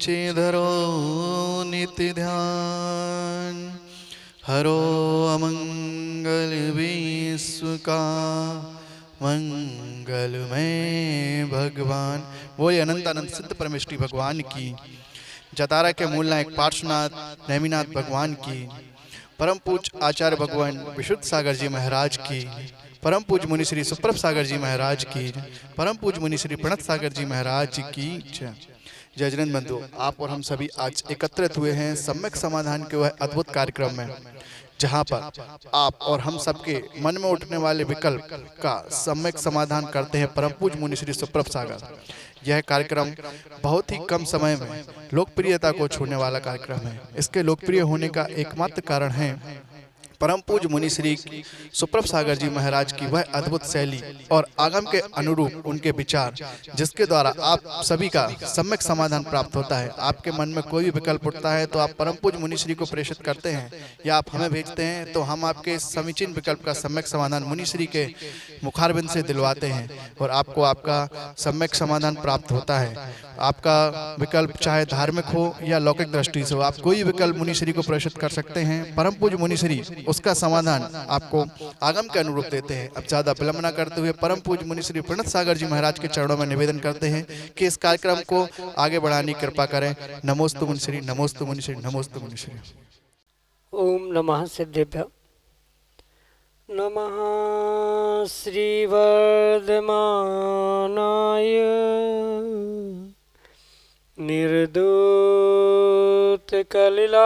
नीचे धरो नित्य ध्यान। हरो अमंगल विश्व का मंगलमय भगवान। वो ये अनंत अनंत सिद्ध परमेष्टि भगवान की, जतारा के मूल नायक पार्श्वनाथ नेमिनाथ भगवान की, परम पूज आचार्य भगवान विशुद्ध सागर जी महाराज की, परम पूज मुनि श्री सुप्रभ सागर जी महाराज की, परम पूज मुनि श्री प्रणत सागर जी महाराज की जय। जय जैन बंधु, आप और हम सभी आज एकत्रित हुए हैं सम्यक समाधान के वह अद्भुत कार्यक्रम में, जहां पर आप और हम सबके मन में उठने वाले विकल्प का सम्यक समाधान करते हैं परम पूज मुनि श्री सुप्रभ सागर। यह कार्यक्रम बहुत ही कम समय में लोकप्रियता को छूने वाला कार्यक्रम है। इसके लोकप्रिय होने का एकमात्र कारण है परम पूज मुनि श्री सुप्रभ सागर जी महाराज की वह अद्भुत शैली और आगम के अनुरूप उनके विचार, जिसके द्वारा आप सभी का सम्यक समाधान प्राप्त होता है। आपके मन में कोई भी विकल्प उठता है तो आप परम पूज मुनि श्री को प्रेषित करते हैं या आप हमें भेजते हैं, तो हम आपके समीचीन विकल्प का सम्यक समाधान मुनि श्री के मुखारबिंद से दिलवाते हैं और आपको आपका सम्यक समाधान प्राप्त होता है। आपका विकल्प चाहे धार्मिक हो या लौकिक दृष्टि से हो, आप कोई विकल्प मुनि श्री को प्रेषित कर सकते हैं। परम पूज मुनि श्री उसका समाधान आपको आगम के अनुरूप देते हैं। अब ज्यादा विलंब न करते हुए परम पूज मुनि श्री प्रणत सागर जी महाराज के चरणों में निवेदन करते हैं कि इस कार्यक्रम को आगे बढ़ाने की कृपा करें। नमोस्तु मुनि श्री, नमोस्तु मुनि श्री, नमोस्तु मुनि श्री। ओम नमः सिद्धेभ्य। नमः श्रीवर्धमानाय निर्दूत कलिलात्मने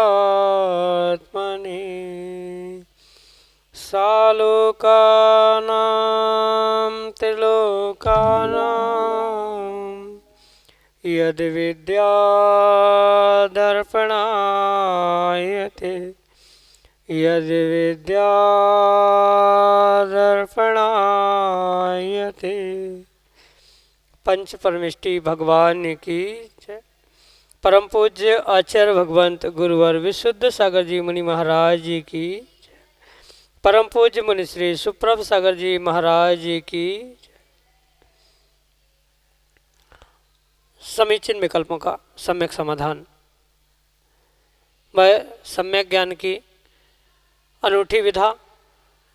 सालोकानां त्रिलोकानां यद् विद्यादर्पणायते यद् विद्यादर्पणायते। पंच परमेष्टि भगवान की जय। परम पूज्य आचार्य भगवंत गुरुवर विशुद्ध सागर जी मुनि महाराज जी की जय। परम पूज्य मुनि श्री सुप्रभ सागर जी महाराज जी की जय। समीचीन विकल्पों का सम्यक समाधान, वह सम्यक ज्ञान की अनूठी विधा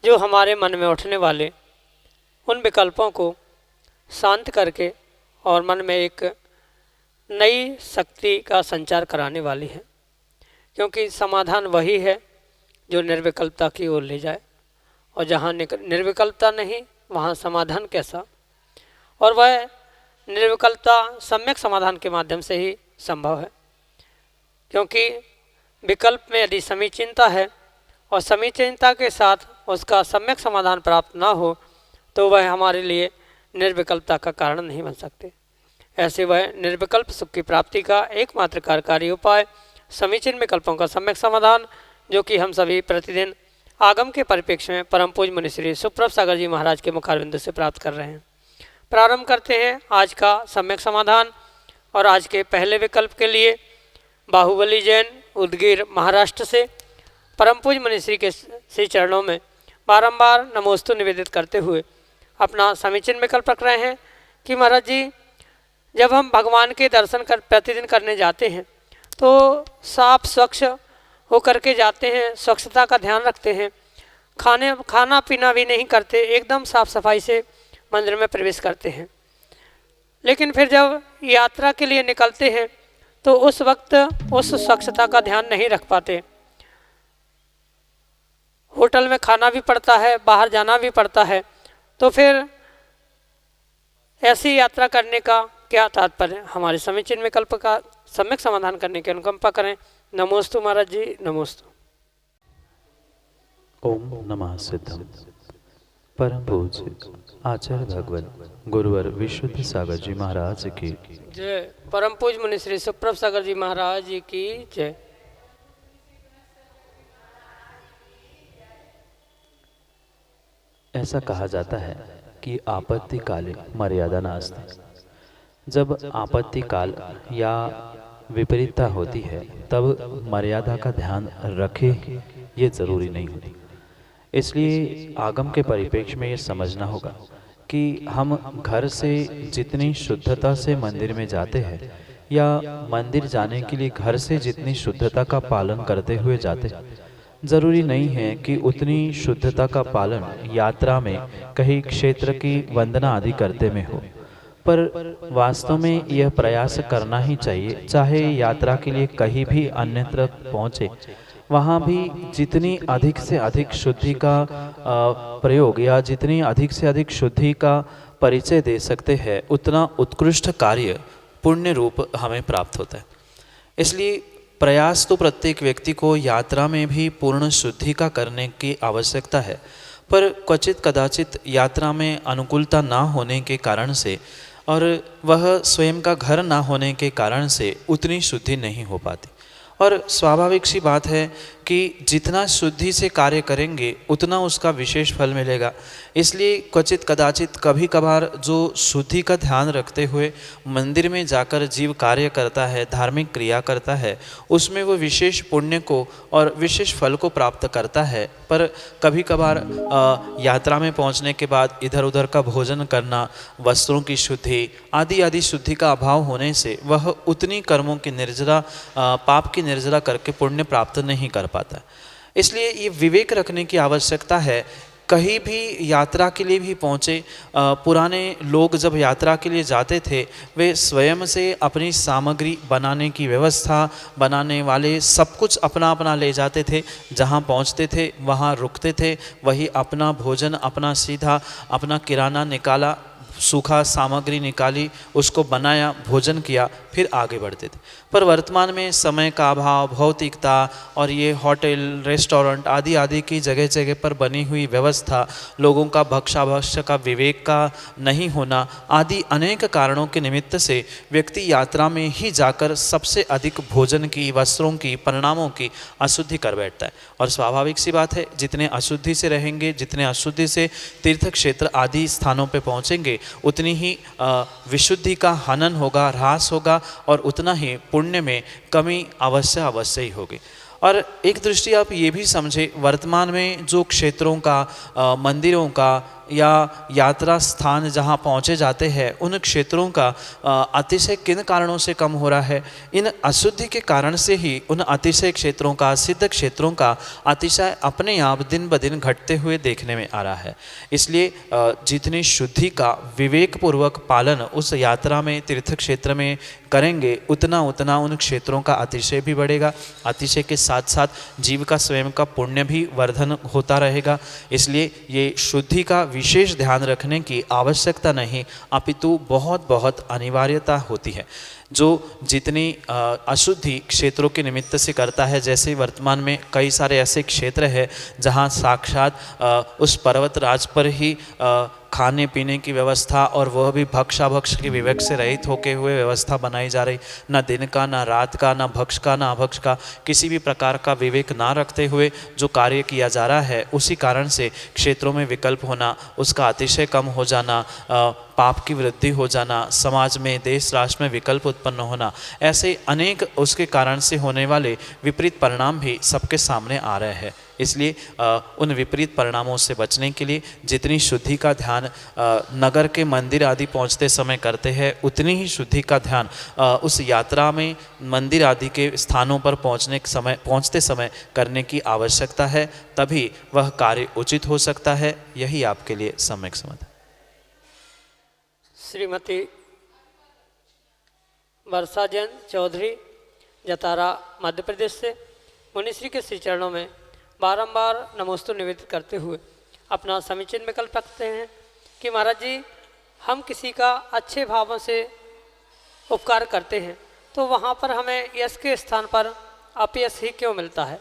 जो हमारे मन में उठने वाले उन विकल्पों को शांत करके और मन में एक नई शक्ति का संचार कराने वाली है। क्योंकि समाधान वही है जो निर्विकल्पता की ओर ले जाए, और जहाँ निर्विकल्पता नहीं वहाँ समाधान कैसा। और वह निर्विकल्पता सम्यक समाधान के माध्यम से ही संभव है। क्योंकि विकल्प में यदि समीचीनता है और समीचीनता के साथ उसका सम्यक समाधान प्राप्त ना हो तो वह हमारे लिए निर्विकल्पता का कारण नहीं बन सकते। ऐसे वह निर्विकल्प सुख की प्राप्ति का एकमात्र कार्यकारी उपाय समीचीन विकल्पों का सम्यक समाधान, जो कि हम सभी प्रतिदिन आगम के परिप्रेक्ष्य में परम पूज्य मुनि श्री सुप्रभ सागर जी महाराज के मुखारबिंद से प्राप्त कर रहे हैं। प्रारंभ करते हैं आज का सम्यक समाधान। और आज के पहले विकल्प के लिए बाहुबली जैन उदगीर महाराष्ट्र से परम पूज्य मुनि श्री के श्री चरणों में बारंबार नमोस्तु निवेदित करते हुए अपना समीचीन विकल्प रख रहे हैं कि महाराज जी, जब हम भगवान के दर्शन प्रतिदिन करने जाते हैं तो साफ स्वच्छ होकर के जाते हैं, स्वच्छता का ध्यान रखते हैं, खाना पीना भी नहीं करते, एकदम साफ सफाई से मंदिर में प्रवेश करते हैं। लेकिन फिर जब यात्रा के लिए निकलते हैं तो उस वक्त उस स्वच्छता का ध्यान नहीं रख पाते। होटल में खाना भी पड़ता है, बाहर जाना भी पड़ता है, तो फिर ऐसी यात्रा करने का क्या तात्पर्य। हमारे समीचीन विकल्प का सम्यक समाधान करने की अनुकंपा करें। नमोस्तु महाराज जी, नमोस्तु। ओम नमः सिद्धम। परम पूज्य आचार्य भगवत गुरुवर विशुद्ध सागर जी महाराज की जय। परम पूज्य मुनि श्री सुप्रभ सागर जी महाराज जी की जय। ऐसा कहा जाता है कि आपत्ति काले मर्यादा नास्ति। जब आपत्ति काल या विपरीतता होती है तब मर्यादा का ध्यान रखे ये जरूरी नहीं होती। इसलिए आगम के परिप्रेक्ष्य में ये समझना होगा कि हम घर से जितनी शुद्धता से मंदिर में जाते हैं या मंदिर जाने के लिए घर से जितनी शुद्धता का पालन करते हुए जाते, जरूरी नहीं है कि उतनी शुद्धता का पालन यात्रा में कहीं क्षेत्र की वंदना आदि करते में हो। पर वास्तव में यह प्रयास करना ही चाहिए, चाहे यात्रा के लिए कहीं भी अन्यत्र पहुँचे, वहाँ भी जितनी अधिक से अधिक शुद्धि का प्रयोग या जितनी अधिक से अधिक शुद्धि का परिचय दे सकते हैं, उतना उत्कृष्ट कार्य पुण्य रूप हमें प्राप्त होता है। इसलिए प्रयास तो प्रत्येक व्यक्ति को यात्रा में भी पूर्ण शुद्धि का करने की आवश्यकता है, पर क्वचित कदाचित यात्रा में अनुकूलता ना होने के कारण से और वह स्वयं का घर ना होने के कारण से उतनी शुद्धि नहीं हो पाती। और स्वाभाविक सी बात है कि जितना शुद्धि से कार्य करेंगे उतना उसका विशेष फल मिलेगा। इसलिए क्वचित कदाचित कभी कभार जो शुद्धि का ध्यान रखते हुए मंदिर में जाकर जीव कार्य करता है, धार्मिक क्रिया करता है, उसमें वो विशेष पुण्य को और विशेष फल को प्राप्त करता है। पर कभी कभार यात्रा में पहुंचने के बाद इधर उधर का भोजन करना, वस्त्रों की शुद्धि आदि आदि शुद्धि का अभाव होने से वह उतनी कर्मों की निर्जरा, पाप की निर्जरा करके पुण्य प्राप्त नहीं कर पाता। इसलिए ये विवेक रखने की आवश्यकता है। कहीं भी यात्रा के लिए भी पहुँचे, पुराने लोग जब यात्रा के लिए जाते थे वे स्वयं से अपनी सामग्री बनाने की व्यवस्था, बनाने वाले सब कुछ अपना अपना ले जाते थे। जहाँ पहुँचते थे वहाँ रुकते थे, वही अपना भोजन अपना सीधा अपना किराना निकाला, सूखा सामग्री निकाली, उसको बनाया, भोजन किया, फिर आगे बढ़ते थे। पर वर्तमान में समय का अभाव, भौतिकता और ये होटल, रेस्टोरेंट आदि आदि की जगह जगह पर बनी हुई व्यवस्था, लोगों का भक्षाभक्ष का विवेक का नहीं होना आदि अनेक कारणों के निमित्त से व्यक्ति यात्रा में ही जाकर सबसे अधिक भोजन की, वस्त्रों की, परिणामों की अशुद्धि कर बैठता है। और स्वाभाविक सी बात है, जितने अशुद्धि से रहेंगे, जितने अशुद्धि से तीर्थ क्षेत्र आदि स्थानों पर पहुँचेंगे, उतनी ही विशुद्धि का हनन होगा, ह्रास होगा और उतना ही पुण्य में कमी अवश्य ही होगी। और एक दृष्टि आप ये भी समझे, वर्तमान में जो क्षेत्रों का, मंदिरों का या यात्रा स्थान जहाँ पहुँचे जाते हैं, उन क्षेत्रों का अतिशय किन कारणों से कम हो रहा है? इन अशुद्धि के कारण से ही उन अतिशय क्षेत्रों का, सिद्ध क्षेत्रों का अतिशय अपने आप दिन ब दिन घटते हुए देखने में आ रहा है। इसलिए जितनी शुद्धि का विवेकपूर्वक पालन उस यात्रा में, तीर्थ क्षेत्र में करेंगे, उतना उतना उन क्षेत्रों का अतिशय भी बढ़ेगा। अतिशय के साथ साथ जीव का स्वयं का पुण्य भी वर्धन होता रहेगा। इसलिए ये शुद्धि का विशेष ध्यान रखने की आवश्यकता नहीं, अपितु बहुत बहुत अनिवार्यता होती है। जो जितनी अशुद्धि क्षेत्रों के निमित्त से करता है, जैसे वर्तमान में कई सारे ऐसे क्षेत्र हैं जहाँ साक्षात उस पर्वत राज पर ही खाने पीने की व्यवस्था और वह भी भक्षाभक्ष के विवेक से रहित होके हुए व्यवस्था बनाई जा रही। ना दिन का, ना रात का, ना भक्ष का, ना अभक्ष का, किसी भी प्रकार का विवेक ना रखते हुए जो कार्य किया जा रहा है, उसी कारण से क्षेत्रों में विकल्प होना, उसका अतिशय कम हो जाना, पाप की वृद्धि हो जाना, समाज में, देश राष्ट्र में विकल्प उत्पन्न होना, ऐसे अनेक उसके कारण से होने वाले विपरीत परिणाम भी सबके सामने आ रहे हैं। इसलिए उन विपरीत परिणामों से बचने के लिए जितनी शुद्धि का ध्यान नगर के मंदिर आदि पहुंचते समय करते हैं, उतनी ही शुद्धि का ध्यान उस यात्रा में मंदिर आदि के स्थानों पर पहुंचते समय करने की आवश्यकता है। तभी वह कार्य उचित हो सकता है। यही आपके लिए सम्यक समझ है। श्रीमती वर्षा जैन चौधरी, जतारा, मध्य प्रदेश से मुनिश्री के श्री चरणों में बारंबार नमोस्तु निवेदित करते हुए अपना समीचीन विकल्प रखते हैं कि महाराज जी, हम किसी का अच्छे भावों से उपकार करते हैं तो वहाँ पर हमें यश के स्थान पर अपयश ही क्यों मिलता है?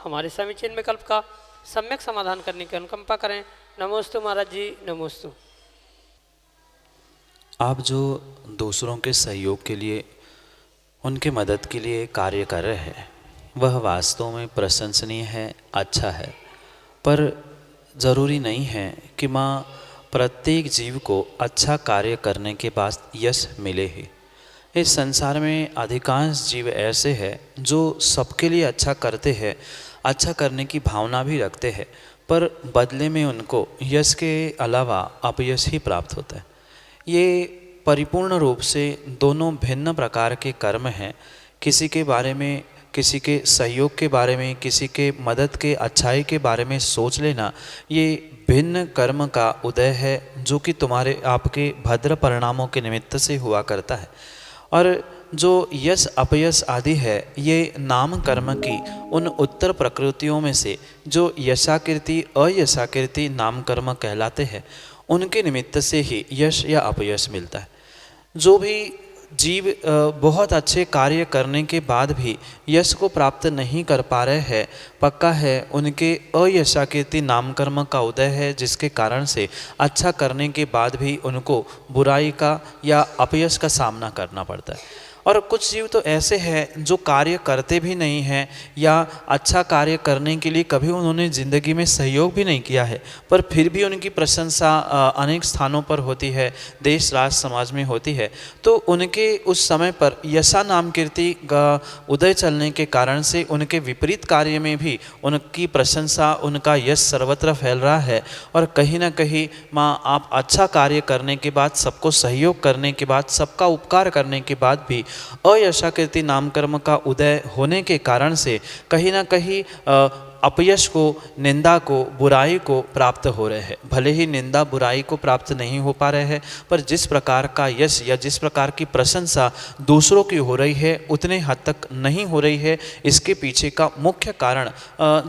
हमारे समीचीन विकल्प का सम्यक समाधान करने की अनुकंपा करें। नमोस्तु महाराज जी, नमोस्तु। आप जो दूसरों के सहयोग के लिए, उनके मदद के लिए कार्य कर रहे हैं, वह वास्तव में प्रशंसनीय है, अच्छा है। पर ज़रूरी नहीं है कि माँ प्रत्येक जीव को अच्छा कार्य करने के बाद यश मिले ही। इस संसार में अधिकांश जीव ऐसे हैं जो सबके लिए अच्छा करते हैं, अच्छा करने की भावना भी रखते हैं, पर बदले में उनको यश के अलावा अपयश ही प्राप्त होता है। ये परिपूर्ण रूप से दोनों भिन्न प्रकार के कर्म हैं। किसी के बारे में, किसी के सहयोग के बारे में, किसी के मदद के अच्छाई के बारे में सोच लेना, ये भिन्न कर्म का उदय है जो कि तुम्हारे आपके भद्र परिणामों के निमित्त से हुआ करता है। और जो यश अपयश आदि है, ये नाम कर्म की उन उत्तर प्रकृतियों में से जो यशाकीर्ति अयशाकीर्ति नाम कर्म कहलाते हैं, उनके निमित्त से ही यश या अपयश मिलता है। जो भी जीव बहुत अच्छे कार्य करने के बाद भी यश को प्राप्त नहीं कर पा रहे हैं, पक्का है उनके अयशाकीर्ति नाम कर्म का उदय है, जिसके कारण से अच्छा करने के बाद भी उनको बुराई का या अपयश का सामना करना पड़ता है। और कुछ जीव तो ऐसे हैं जो कार्य करते भी नहीं हैं या अच्छा कार्य करने के लिए कभी उन्होंने ज़िंदगी में सहयोग भी नहीं किया है, पर फिर भी उनकी प्रशंसा अनेक स्थानों पर होती है, देश राष्ट्र समाज में होती है। तो उनके उस समय पर यशा नाम कीर्ति का उदय चलने के कारण से उनके विपरीत कार्य में भी उनकी प्रशंसा, उनका यश सर्वत्र फैल रहा है। और कहीं ना कहीं आप अच्छा कार्य करने के बाद, सबको सहयोग करने के बाद, सबका उपकार करने के बाद भी अयशाकीर्ति नाम कर्म का उदय होने के कारण से कहीं ना कहीं अपयश को, निंदा को, बुराई को प्राप्त हो रहे हैं। भले ही निंदा बुराई को प्राप्त नहीं हो पा रहे हैं, पर जिस प्रकार का यश या जिस प्रकार की प्रशंसा दूसरों की हो रही है, उतने हद तक नहीं हो रही है। इसके पीछे का मुख्य कारण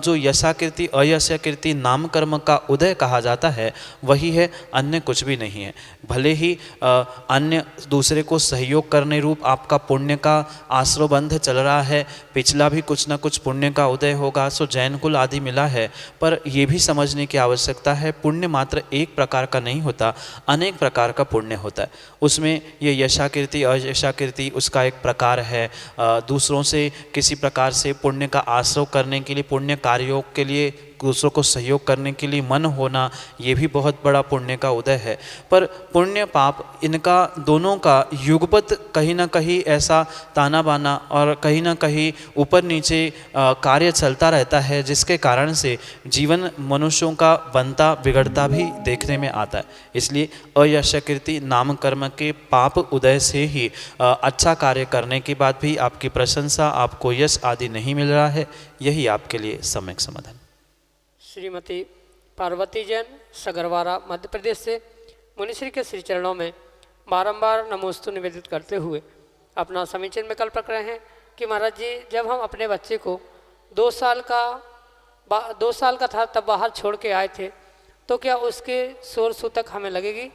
जो यशाकीर्ति अयशाकीर्ति नाम कर्म का उदय कहा जाता है, वही है, अन्य कुछ भी नहीं है। भले ही अन्य दूसरे को सहयोग करने रूप आपका पुण्य का आश्रयबंध चल रहा है, पिछला भी कुछ ना कुछ पुण्य का उदय होगा, सो जैन कुल आदि मिला है, पर यह भी समझने की आवश्यकता है, पुण्य मात्र एक प्रकार का नहीं होता, अनेक प्रकार का पुण्य होता है। उसमें ये यशाकीर्ति अयशाकीर्ति उसका एक प्रकार है। दूसरों से किसी प्रकार से पुण्य का आश्रय करने के लिए, पुण्य कार्यों के लिए दूसरों को सहयोग करने के लिए मन होना, ये भी बहुत बड़ा पुण्य का उदय है। पर पुण्य पाप इनका दोनों का युगपत कहीं ना कहीं ऐसा ताना बाना और कहीं ना कहीं ऊपर नीचे कार्य चलता रहता है, जिसके कारण से जीवन मनुष्यों का बनता बिगड़ता भी देखने में आता है। इसलिए अयशाकीर्ति नाम कर्म के पाप उदय से ही अच्छा कार्य करने के बाद भी आपकी प्रशंसा, आपको यश आदि नहीं मिल रहा है, यही आपके लिए सम्यक समाधान। श्रीमती पार्वती जैन, सगरवारा, मध्य प्रदेश से मुनिश्री के श्री चरणों में बारंबार नमोस्तु निवेदित करते हुए अपना समीचीन विकल्प रख रहे हैं कि महाराज जी, जब हम अपने बच्चे को 2 साल का था तब बाहर छोड़ के आए थे, तो क्या उसके शोर सूतक हमें लगेगी?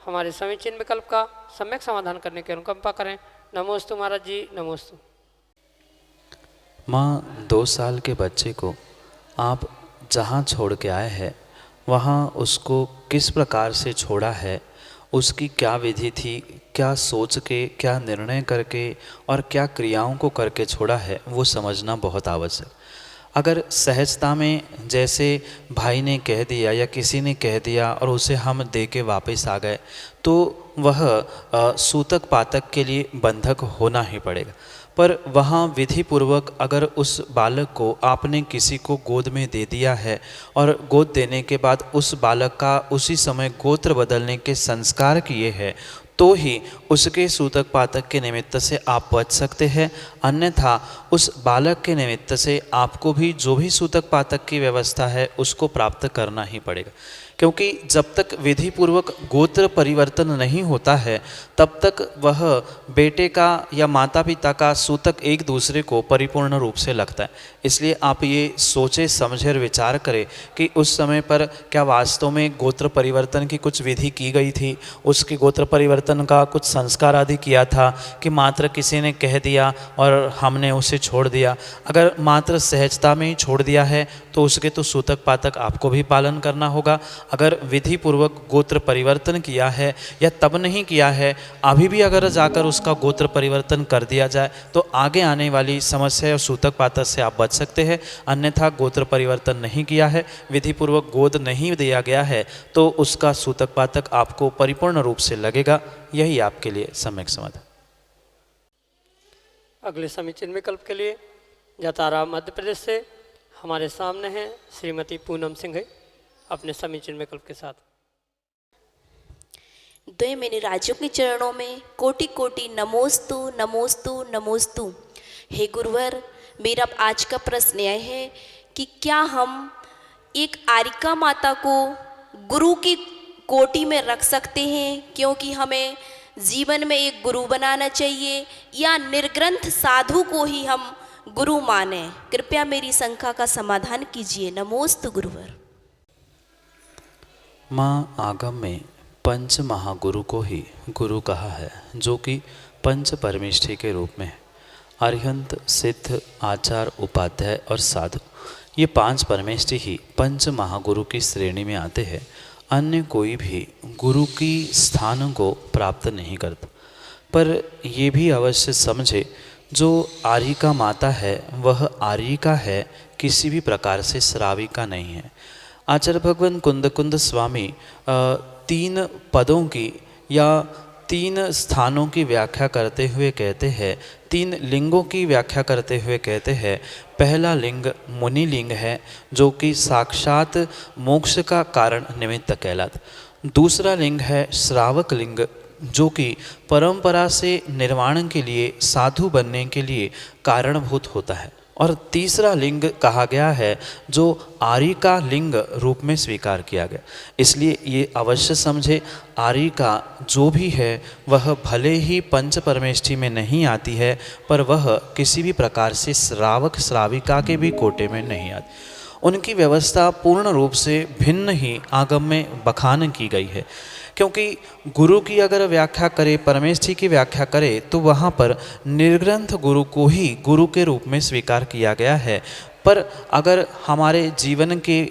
हमारे समीचीन विकल्प का सम्यक समाधान करने की अनुकंपा करें। नमोस्तु महाराज जी, नमोस्तु। माँ, 2 साल के बच्चे को आप जहाँ छोड़ के आए हैं, वहाँ उसको किस प्रकार से छोड़ा है, उसकी क्या विधि थी, क्या सोच के, क्या निर्णय करके और क्या क्रियाओं को करके छोड़ा है, वो समझना बहुत आवश्यक। अगर सहजता में जैसे भाई ने कह दिया या किसी ने कह दिया और उसे हम दे के वापस आ गए, तो वह सूतक पातक के लिए बंधक होना ही पड़ेगा। पर वहाँ विधि पूर्वक अगर उस बालक को आपने किसी को गोद में दे दिया है और गोद देने के बाद उस बालक का उसी समय गोत्र बदलने के संस्कार किए हैं, तो ही उसके सूतक पातक के निमित्त से आप बच सकते हैं। अन्यथा उस बालक के निमित्त से आपको भी जो भी सूतक पातक की व्यवस्था है उसको प्राप्त करना ही पड़ेगा। क्योंकि जब तक विधि पूर्वक गोत्र परिवर्तन नहीं होता है, तब तक वह बेटे का या माता पिता का सूतक एक दूसरे को परिपूर्ण रूप से लगता है। इसलिए आप ये सोचे समझे और विचार करें कि उस समय पर क्या वास्तव में गोत्र परिवर्तन की कुछ विधि की गई थी, उसके गोत्र परिवर्तन का कुछ संस्कार आदि किया था, कि मात्र किसी ने कह दिया और हमने उसे छोड़ दिया। अगर मात्र सहजता में ही छोड़ दिया है तो उसके तो सूतक पातक आपको भी पालन करना होगा। अगर विधि पूर्वक गोत्र परिवर्तन किया है या तब नहीं किया है, अभी भी अगर जाकर उसका गोत्र परिवर्तन कर दिया जाए तो आगे आने वाली समस्या और सूतक पातक से आप बच सकते हैं। अन्यथा गोत्र परिवर्तन नहीं किया है, विधि पूर्वक गोद नहीं दिया गया है, तो उसका सूतक पातक आपको परिपूर्ण रूप से लगेगा। यही आपके लिए सम्यक समाधान। अगले समीचीन विकल्प के लिए जतारा मध्य प्रदेश से हमारे सामने हैं श्रीमती पूनम सिंह अपने समीचीन विकल्प के साथ। द्वैमिनी राजों के चरणों में कोटि कोटि नमोस्तु नमोस्तु नमोस्तु। हे गुरुवर, मेरा आज का प्रश्न यह है कि क्या हम एक आरिका माता को गुरु की कोटि में रख सकते हैं, क्योंकि हमें जीवन में एक गुरु बनाना चाहिए, या निर्ग्रंथ साधु को ही हम गुरु माने? कृपया मेरी शंका का समाधान कीजिए। नमोस्तु गुरुवर। माँ आगम में पंच महागुरु को ही गुरु कहा है, जो कि पंच परमेष्ठी के रूप में है। अरिहंत, सिद्ध, आचार, उपाध्याय और साधु, ये पांच परमेष्ठी ही पंच महागुरु की श्रेणी में आते हैं। अन्य कोई भी गुरु की स्थान को प्राप्त नहीं करता। पर ये भी अवश्य समझे, जो आरिका माता है वह आरिका है, किसी भी प्रकार से श्राविका नहीं है। आचार्य भगवान कुंद स्वामी तीन पदों की या तीन स्थानों की व्याख्या करते हुए कहते हैं, तीन लिंगों की व्याख्या करते हुए कहते हैं। पहला लिंग मुनि लिंग है, जो कि साक्षात मोक्ष का कारण निमित्त कहलाता। दूसरा लिंग है श्रावक लिंग, जो कि परंपरा से निर्वाण के लिए, साधु बनने के लिए कारणभूत होता है। और तीसरा लिंग कहा गया है, जो आरिका लिंग रूप में स्वीकार किया गया। इसलिए ये अवश्य समझे, आरिका जो भी है वह भले ही पंच परमेष्ठी में नहीं आती है, पर वह किसी भी प्रकार से श्रावक श्राविका के भी कोटे में नहीं आती। उनकी व्यवस्था पूर्ण रूप से भिन्न ही आगम में बखान की गई है। क्योंकि गुरु की अगर व्याख्या करे, परमेष्ठी की व्याख्या करे, तो वहाँ पर निर्ग्रंथ गुरु को ही गुरु के रूप में स्वीकार किया गया है। पर अगर हमारे जीवन के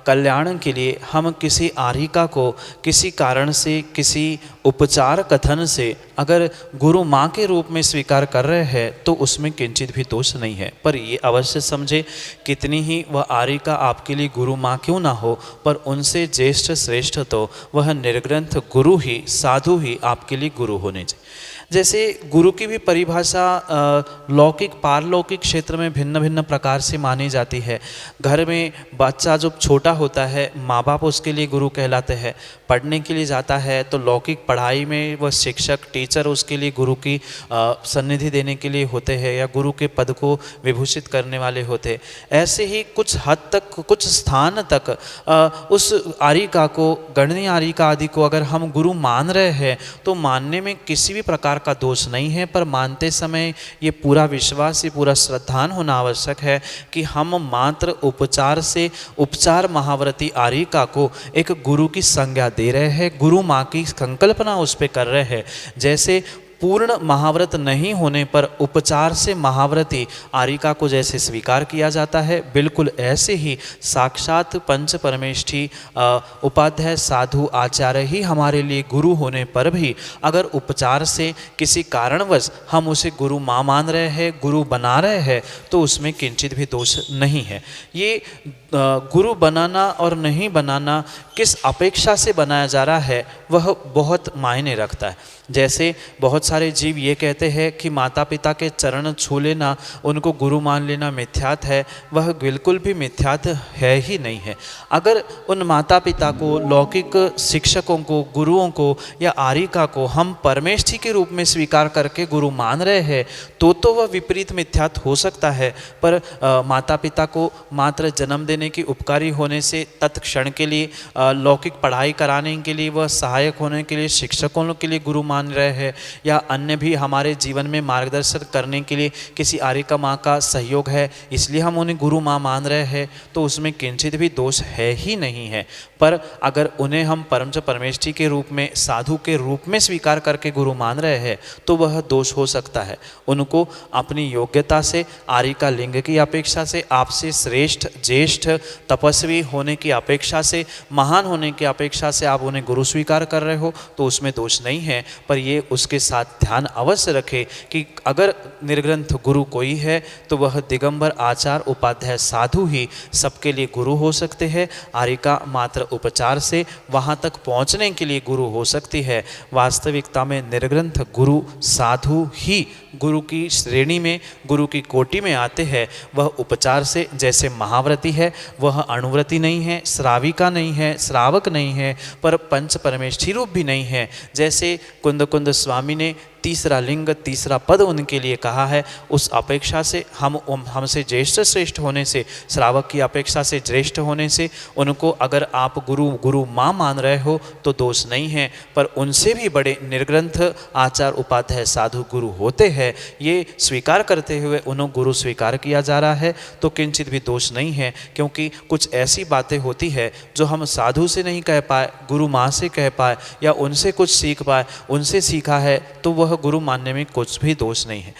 कल्याण के लिए हम किसी आरिका को किसी कारण से, किसी उपचार कथन से अगर गुरु माँ के रूप में स्वीकार कर रहे हैं, तो उसमें किंचित भी दोष नहीं है। पर ये अवश्य समझे, कितनी ही वह आरिका आपके लिए गुरु माँ क्यों ना हो, पर उनसे ज्येष्ठ श्रेष्ठ तो वह निर्ग्रंथ गुरु ही, साधु ही आपके लिए गुरु होने चाहिए। जैसे गुरु की भी परिभाषा लौकिक पारलौकिक क्षेत्र में भिन्न भिन्न प्रकार से मानी जाती है। घर में बच्चा जब छोटा होता है, माँ बाप उसके लिए गुरु कहलाते हैं। पढ़ने के लिए जाता है तो लौकिक पढ़ाई में वह शिक्षक, टीचर उसके लिए गुरु की सन्निधि देने के लिए होते हैं, या गुरु के पद को विभूषित करने वाले होते हैं। ऐसे ही कुछ हद तक, कुछ स्थान तक उस आरिका को, गणनीय आरिका आदि को अगर हम गुरु मान रहे हैं, तो मानने में किसी भी प्रकार का दोष नहीं है। पर मानते समय ये पूरा विश्वास, ये पूरा श्रद्धान होना आवश्यक है कि हम मात्र उपचार से, उपचार महाव्रती आरिका को एक गुरु की संज्ञा दे रहे हैं, गुरु माँ की संकल्पना उस पर कर रहे हैं। जैसे पूर्ण महाव्रत नहीं होने पर उपचार से महाव्रती आरिका को जैसे स्वीकार किया जाता है, बिल्कुल ऐसे ही साक्षात पंच परमेष्ठी उपाध्याय, साधु, आचार्य ही हमारे लिए गुरु होने पर भी अगर उपचार से किसी कारणवश हम उसे गुरु माँ मान रहे हैं, गुरु बना रहे हैं, तो उसमें किंचित भी दोष नहीं है। ये गुरु बनाना और नहीं बनाना किस अपेक्षा से बनाया जा रहा है, वह बहुत मायने रखता है। जैसे बहुत सारे जीव ये कहते हैं कि माता पिता के चरण छू लेना, उनको गुरु मान लेना मिथ्यात है, वह बिल्कुल भी मिथ्यात है ही नहीं है। अगर उन माता पिता को, लौकिक शिक्षकों को, गुरुओं को या आरिका को हम परमेष्ठी के रूप में स्वीकार करके गुरु मान रहे हैं, तो वह विपरीत मिथ्यात हो सकता है। पर माता पिता को मात्र जन्म देने की उपकारी होने से, तत्क्षण के लिए लौकिक पढ़ाई कराने के लिए, वह सहायक होने के लिए शिक्षकों के लिए गुरु मान रहे हैं, या अन्य भी हमारे जीवन में मार्गदर्शन करने के लिए किसी आरिका माँ का सहयोग है, इसलिए हम उन्हें गुरु माँ मान रहे हैं, तो उसमें किंचित भी दोष है ही नहीं है। पर अगर उन्हें हम परमच परमेष्ठी के रूप में, साधु के रूप में स्वीकार करके गुरु मान रहे हैं, तो वह दोष हो सकता है। उनको अपनी योग्यता से, आरिका लिंग की अपेक्षा से, आपसे श्रेष्ठ, ज्येष्ठ, तपस्वी होने की अपेक्षा से, महान होने की अपेक्षा से आप उन्हें गुरु स्वीकार कर रहे हो, तो उसमें दोष नहीं है। पर ये उसके साथ ध्यान अवश्य रखें कि अगर निर्ग्रंथ गुरु कोई है तो वह दिगंबर आचार्य उपाध्याय साधु ही सबके लिए गुरु हो सकते हैं। आर्यिका मात्र उपचार से वहाँ तक पहुँचने के लिए गुरु हो सकती है। वास्तविकता में निर्ग्रंथ गुरु साधु ही गुरु की श्रेणी में, गुरु की कोटि में आते हैं। वह उपचार से, जैसे महाव्रती है वह अणुव्रती नहीं है, श्राविका नहीं है, श्रावक नहीं है, पर पंच परमेष्ठी रूप भी नहीं है। जैसे कुंद स्वामी ने तीसरा लिंग, तीसरा पद उनके लिए कहा है, उस अपेक्षा से हमसे ज्येष्ठ श्रेष्ठ होने से, श्रावक की अपेक्षा से ज्येष्ठ होने से उनको अगर आप गुरु माँ मान रहे हो तो दोष नहीं है, पर उनसे भी बड़े निर्ग्रंथ आचार्य उपाध्याय साधु गुरु होते हैं। ये स्वीकार करते हुए उन्हें गुरु स्वीकार किया जा रहा है तो किंचित भी दोष नहीं है, क्योंकि कुछ ऐसी बातें होती है जो हम साधु से नहीं कह पाए, गुरु माँ से कह पाए या उनसे कुछ सीख पाए, उनसे सीखा है तो वह गुरु मानने में कुछ भी दोष नहीं है।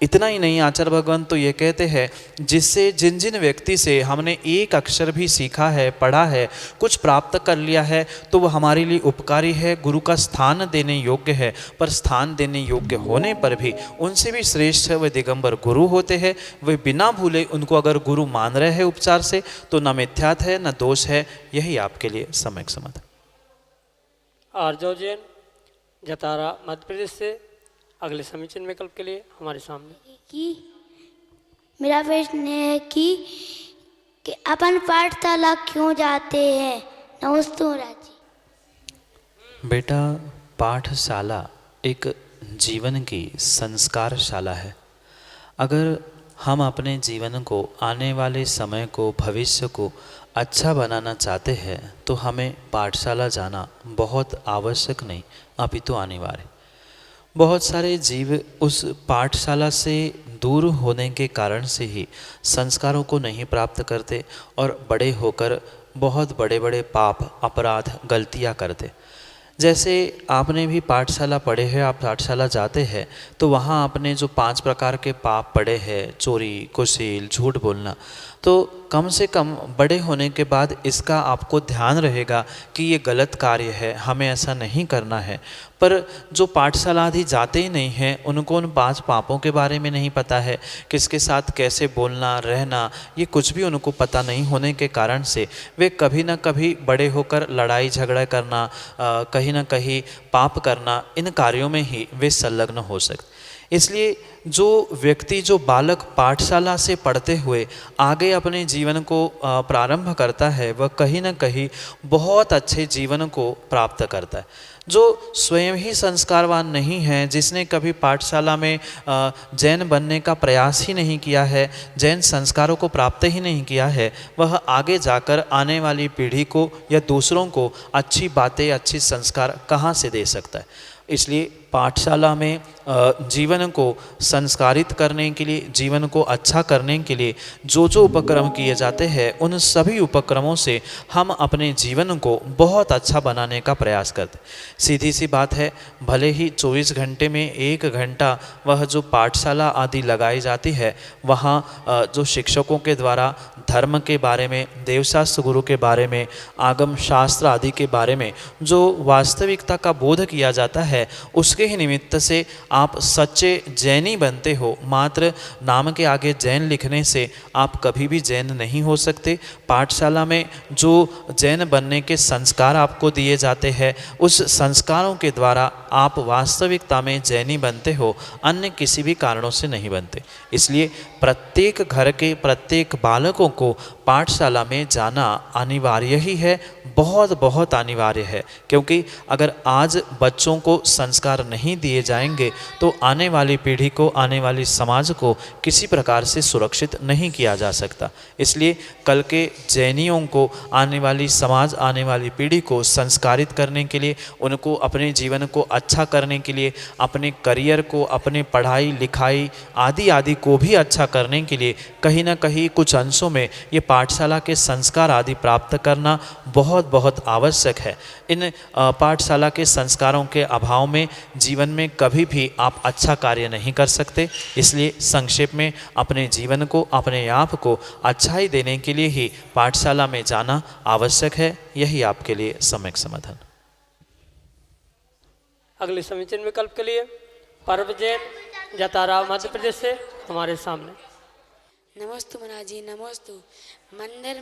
इतना ही नहीं, आचार्य भगवान तो ये कहते हैं जिससे जिन जिन व्यक्ति से हमने एक अक्षर भी सीखा है, पढ़ा है, कुछ प्राप्त कर लिया है तो वह हमारे लिए उपकारी है, गुरु का स्थान देने योग्य है। पर स्थान देने योग्य होने पर भी उनसे भी श्रेष्ठ वे दिगंबर गुरु होते हैं। वे बिना भूले उनको अगर गुरु मान रहे हैं उपचार से तो न मिथ्यात है न दोष है। यही आपके लिए सम्यक समाधान। आर्जव जैन, जतारा, मध्य प्रदेश से अगले समीचीन विकल्प के लिए हमारे सामने कि मेरा प्रश्न है कि अपन पाठशाला क्यों जाते हैं? नमस्ते महाराज जी। बेटा, पाठशाला एक जीवन की संस्कारशाला है। अगर हम अपने जीवन को, आने वाले समय को, भविष्य को अच्छा बनाना चाहते हैं तो हमें पाठशाला जाना बहुत आवश्यक नहीं अपितु अनिवार्य। बहुत सारे जीव उस पाठशाला से दूर होने के कारण से ही संस्कारों को नहीं प्राप्त करते और बड़े होकर बहुत बड़े बड़े पाप, अपराध, गलतियां करते। जैसे आपने भी पाठशाला पढ़े हैं, आप पाठशाला जाते हैं तो वहाँ आपने जो 5 प्रकार के पाप पढ़े हैं, चोरी, कुशील, झूठ बोलना, तो कम से कम बड़े होने के बाद इसका आपको ध्यान रहेगा कि ये गलत कार्य है, हमें ऐसा नहीं करना है। पर जो पाठशाला आदि जाते ही नहीं हैं, उनको उन 5 पापों के बारे में नहीं पता है, किसके साथ कैसे बोलना, रहना, ये कुछ भी उनको पता नहीं होने के कारण से वे कभी ना कभी बड़े होकर लड़ाई झगड़ा करना, कहीं ना कहीं पाप करना, इन कार्यों में ही वे संलग्न हो सकते। इसलिए जो व्यक्ति, जो बालक पाठशाला से पढ़ते हुए आगे अपने जीवन को प्रारंभ करता है, वह कहीं ना कहीं बहुत अच्छे जीवन को प्राप्त करता है। जो स्वयं ही संस्कारवान नहीं है, जिसने कभी पाठशाला में जैन बनने का प्रयास ही नहीं किया है, जैन संस्कारों को प्राप्त ही नहीं किया है, वह आगे जाकर आने वाली पीढ़ी को या दूसरों को अच्छी बातें, अच्छी संस्कार कहाँ से दे सकता है। इसलिए पाठशाला में जीवन को संस्कारित करने के लिए, जीवन को अच्छा करने के लिए जो जो उपक्रम किए जाते हैं, उन सभी उपक्रमों से हम अपने जीवन को बहुत अच्छा बनाने का प्रयास करते। सीधी सी बात है, भले ही 24 घंटे में 1 घंटा वह जो पाठशाला आदि लगाई जाती है, वहाँ जो शिक्षकों के द्वारा धर्म के बारे में, देवशास्त्र गुरु के बारे में, आगम शास्त्र आदि के बारे में जो वास्तविकता का बोध किया जाता है, उसके ही निमित्त से आप सच्चे जैनी बनते हो। मात्र नाम के आगे जैन लिखने से आप कभी भी जैन नहीं हो सकते। पाठशाला में जो जैन बनने के संस्कार आपको दिए जाते हैं, उस संस्कारों के द्वारा आप वास्तविकता में जैनी बनते हो, अन्य किसी भी कारणों से नहीं बनते। इसलिए प्रत्येक घर के प्रत्येक बालकों को पाठशाला में जाना अनिवार्य ही है, बहुत बहुत अनिवार्य है। क्योंकि अगर आज बच्चों को संस्कार नहीं दिए जाएंगे तो आने वाली पीढ़ी को, आने वाली समाज को किसी प्रकार से सुरक्षित नहीं किया जा सकता। इसलिए कल के जैनियों को, आने वाली समाज, आने वाली पीढ़ी को संस्कारित करने के लिए, उनको अपने जीवन को अच्छा करने के लिए, अपने करियर को, अपने पढ़ाई लिखाई आदि आदि को भी अच्छा करने के लिए कहीं ना कहीं कुछ अंशों में ये पाठशाला के संस्कार आदि प्राप्त करना बहुत बहुत आवश्यक है। इन पाठशाला के संस्कारों के अभाव में जीवन में कभी भी आप अच्छा कार्य नहीं कर सकते। इसलिए संक्षेप में अपने जीवन को, अपने आप को अच्छाई देने के लिए ही पाठशाला में जाना आवश्यक है। यही आपके लिए सम्यक समाधान। अगले समीचीन विकल्प के लिए पर्व जैन जतारा मध्य प्रदेश से हमारे सामने। नमस्तु महाराज जी, नमस्तु। मंदिर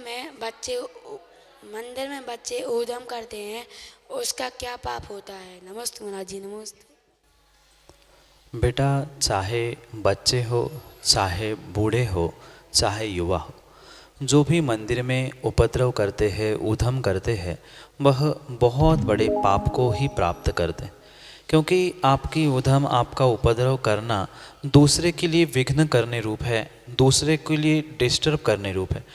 में बच्चे ऊधम करते हैं, उसका क्या पाप होता है? नमस्तु महाराज जी, नमस्तु। बेटा, चाहे बच्चे हो, चाहे बूढ़े हो, चाहे युवा हो, जो भी मंदिर में उपद्रव करते हैं, ऊधम करते हैं, वह बहुत बड़े पाप को ही प्राप्त करते हैं। क्योंकि आपकी ऊधम, आपका उपद्रव करना दूसरे के लिए विघ्न करने रूप है, दूसरे के लिए डिस्टर्ब करने रूप है।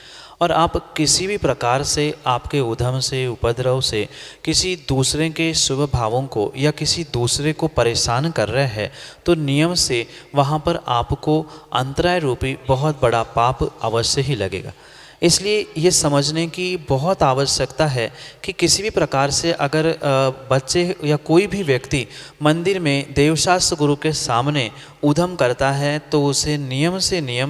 और आप किसी भी प्रकार से आपके ऊधम से, उपद्रव से किसी दूसरे के शुभ भावों को या किसी दूसरे को परेशान कर रहे हैं, तो नियम से वहाँ पर आपको अंतराय रूपी बहुत बड़ा पाप अवश्य ही लगेगा। इसलिए ये समझने की बहुत आवश्यकता है कि किसी भी प्रकार से अगर बच्चे या कोई भी व्यक्ति मंदिर में देवशास्त्र गुरु के सामने ऊधम करता है, तो उसे नियम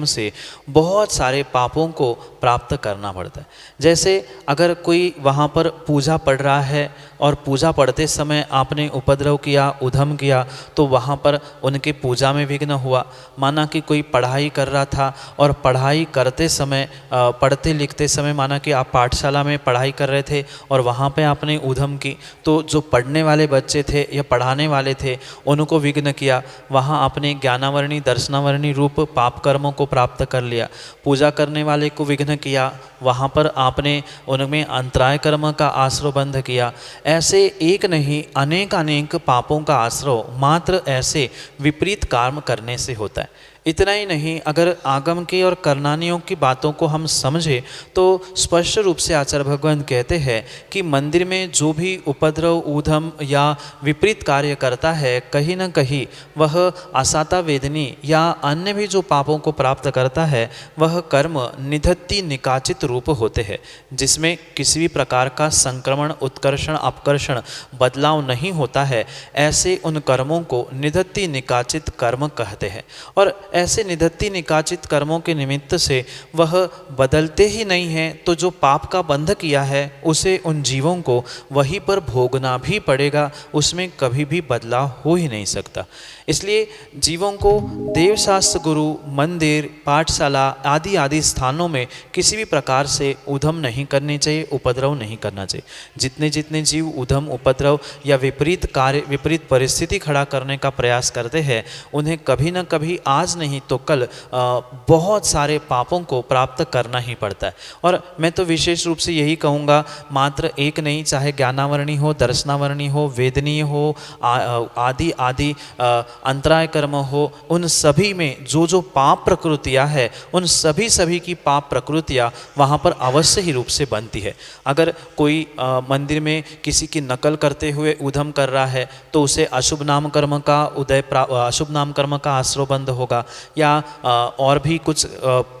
से बहुत सारे पापों को प्राप्त करना पड़ता है। जैसे अगर कोई वहाँ पर पूजा पढ़ रहा है और पूजा पढ़ते समय आपने उपद्रव किया, ऊधम किया, तो वहाँ पर उनके पूजा में विघ्न हुआ। माना कि कोई पढ़ाई कर रहा था और पढ़ाई करते समय, पढ़ते लिखते समय, माना कि आप पाठशाला में पढ़ाई कर रहे थे और वहाँ पे आपने ऊधम की, तो जो पढ़ने वाले बच्चे थे या पढ़ाने वाले थे उनको विघ्न किया। वहाँ आपने ज्ञानावरणी दर्शनावरणी रूप पाप कर्मों को प्राप्त कर लिया। पूजा करने वाले को विघ्न किया, वहाँ पर आपने उनमें अंतराय कर्म का आश्रय बंध किया। ऐसे एक नहीं अनेक पापों का आश्रय मात्र ऐसे विपरीत कर्म करने से होता है। इतना ही नहीं, अगर आगम की और करनानियों की बातों को हम समझें तो स्पष्ट रूप से आचार्य भगवान कहते हैं कि मंदिर में जो भी उपद्रव, ऊधम या विपरीत कार्य करता है, कहीं न कहीं वह असाता वेदनी या अन्य भी जो पापों को प्राप्त करता है, वह कर्म निधत्ति निकाचित रूप होते हैं, जिसमें किसी भी प्रकार का संक्रमण, उत्कर्षण, अपकर्षण, बदलाव नहीं होता है। ऐसे उन कर्मों को निधत्ति निकाचित कर्म कहते हैं। और ऐसे निधत्ति निकाचित कर्मों के निमित्त से वह बदलते ही नहीं हैं, तो जो पाप का बंध किया है उसे उन जीवों को वहीं पर भोगना भी पड़ेगा, उसमें कभी भी बदलाव हो ही नहीं सकता। इसलिए जीवों को देवशास्त्र गुरु, मंदिर, पाठशाला आदि स्थानों में किसी भी प्रकार से ऊधम नहीं करनी चाहिए, उपद्रव नहीं करना चाहिए। जितने जीव ऊधम, उपद्रव या विपरीत कार्य, विपरीत परिस्थिति खड़ा करने का प्रयास करते हैं, उन्हें कभी न कभी, आज नहीं तो कल, बहुत सारे पापों को प्राप्त करना ही पड़ता है। और मैं तो विशेष रूप से यही कहूँगा, मात्र एक नहीं, चाहे ज्ञानावरणी हो, दर्शनावरणी हो, वेदनीय हो, आदि अंतराय कर्म हो, उन सभी में जो पाप प्रकृतियाँ है, उन सभी की पाप प्रकृतियाँ वहाँ पर अवश्य ही रूप से बनती है। अगर कोई मंदिर में किसी की नकल करते हुए ऊधम कर रहा है, तो उसे अशुभ नाम कर्म का अशुभ नाम कर्म का आश्रय बंद होगा। या और भी कुछ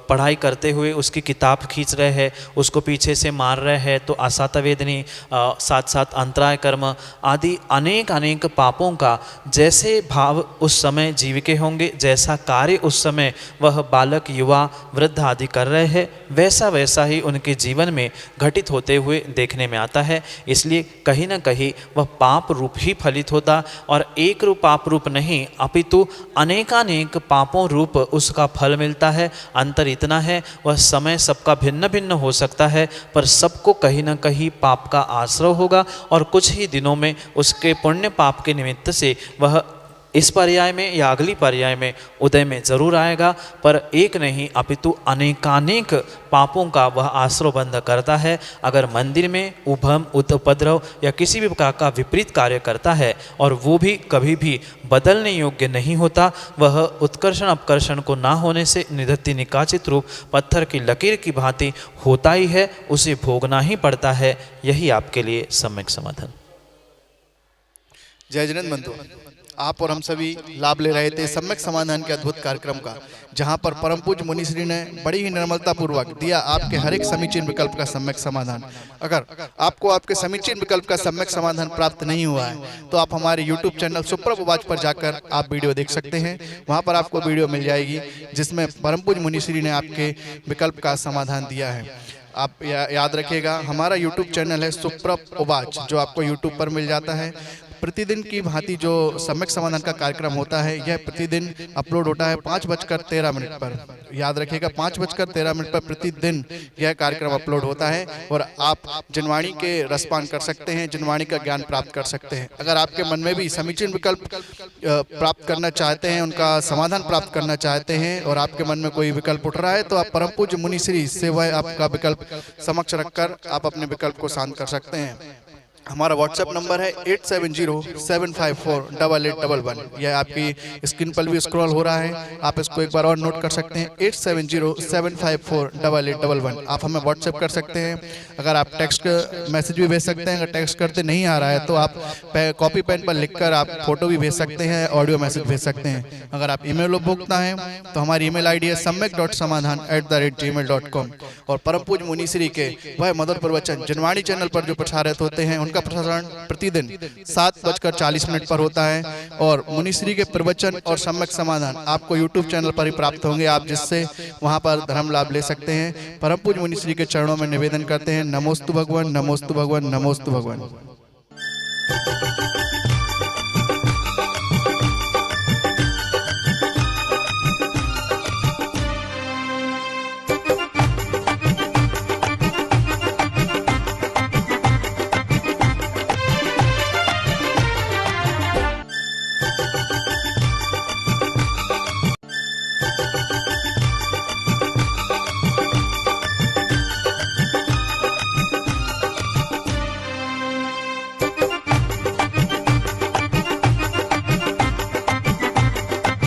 पढ़ाई करते हुए उसकी किताब खींच रहे हैं, उसको पीछे से मार रहे हैं, तो असाता वेदनी, साथ साथ अंतराय कर्म आदि अनेक पापों का जैसे भाव उस समय जीव के होंगे, जैसा कार्य उस समय वह बालक, युवा, वृद्ध आदि कर रहे हैं, वैसा ही उनके जीवन में घटित होते हुए देखने में आता है। इसलिए कहीं न कहीं वह पाप रूप ही फलित होता, और एक रूप पाप रूप नहीं, अपितु अनेकानेक पापों रूप उसका फल मिलता है। अंतर इतना है, वह समय सबका भिन्न हो सकता है, पर सबको कहीं न कहीं पाप का आश्रय होगा, और कुछ ही दिनों में उसके पुण्य पाप के निमित्त से वह इस पर्याय में या अगली पर्याय में उदय में जरूर आएगा। पर एक नहीं अपितु अनेकानेक पापों का वह आश्रय बंध करता है। अगर मंदिर में उभम, उपद्रव या किसी भी प्रकार का विपरीत कार्य करता है और वो भी कभी भी बदलने योग्य नहीं होता, वह उत्कर्षण अपकर्षण को ना होने से निधत्ति निकाचित रूप पत्थर की लकीर की भांति होता ही है, उसे भोगना ही पड़ता है। यही आपके लिए सम्यक समाधान। जय जिनेंद्र बंधु, आप और हम सभी लाभ ले रहे थे सम्यक समाधान के अद्भुत कार्यक्रम का, जहां पर परम पूज्य मुनिश्री ने बड़ी ही निर्मलता पूर्वक दिया आपके हर एक समीचीन विकल्प का सम्यक समाधान। अगर आपको आपके समीचीन विकल्प का सम्यक समाधान प्राप्त नहीं हुआ है, तो आप हमारे YouTube चैनल सुप्रभ उवाच पर जाकर आप वीडियो देख सकते हैं। वहां पर आपको वीडियो मिल जाएगी जिसमें परम पूज्य मुनिश्री ने आपके विकल्प का समाधान दिया है। आप याद रखिएगा, हमारा YouTube चैनल है सुप्रभ उवाच, जो आपको YouTube पर मिल जाता है। प्रतिदिन की भांति जो सम्यक समाधान का कार्यक्रम होता है यह प्रतिदिन अपलोड होता है 5:13 पर। याद रखिएगा 5:13 पर प्रतिदिन यह कार्यक्रम अपलोड होता है और आप जिनवाणी के रसपान कर सकते हैं, जिनवाणी का ज्ञान प्राप्त कर सकते हैं। अगर आपके मन में भी समीचीन विकल्प प्राप्त करना चाहते हैं, उनका समाधान प्राप्त करना चाहते हैं और आपके मन में कोई विकल्प उठ रहा है तो आप परम पूज्य मुनि श्री से वह आपका विकल्प समक्ष रखकर आप अपने विकल्प को शांत कर सकते हैं। हमारा व्हाट्सएप नंबर है 8707548811। यह आपकी स्क्रीन पर भी स्क्रॉल हो रहा है, आप इसको एक बार और नोट कर सकते हैं 8707548811। आप हमें व्हाट्सएप कर सकते हैं। अगर आप टेक्स्ट मैसेज भी भेज सकते हैं, अगर टेक्स्ट करते नहीं आ रहा है तो आप कॉपी पेन पर लिखकर आप फोटो भी भेज सकते हैं, ऑडियो मैसेज भेज सकते हैं। अगर आप ईमेल उपभोक्ता हैं तो हमारी ईमेल आईडी है samyak.samadhan@gmail.com। और परम पूज्य मुनि श्री के वह मधुर प्रवचन जिनवाणी चैनल पर जो प्रसारित होते हैं उनका प्रसारण प्रतिदिन 7:40 पर होता है और मुनिश्री के प्रवचन और सम्यक समाधान आपको YouTube चैनल पर ही प्राप्त होंगे, आप जिससे वहां पर धर्म लाभ ले सकते हैं। परम पूज्य मुनिश्री के चरणों में निवेदन करते हैं, नमोस्तु भगवान, नमोस्तु भगवान, नमोस्तु भगवान।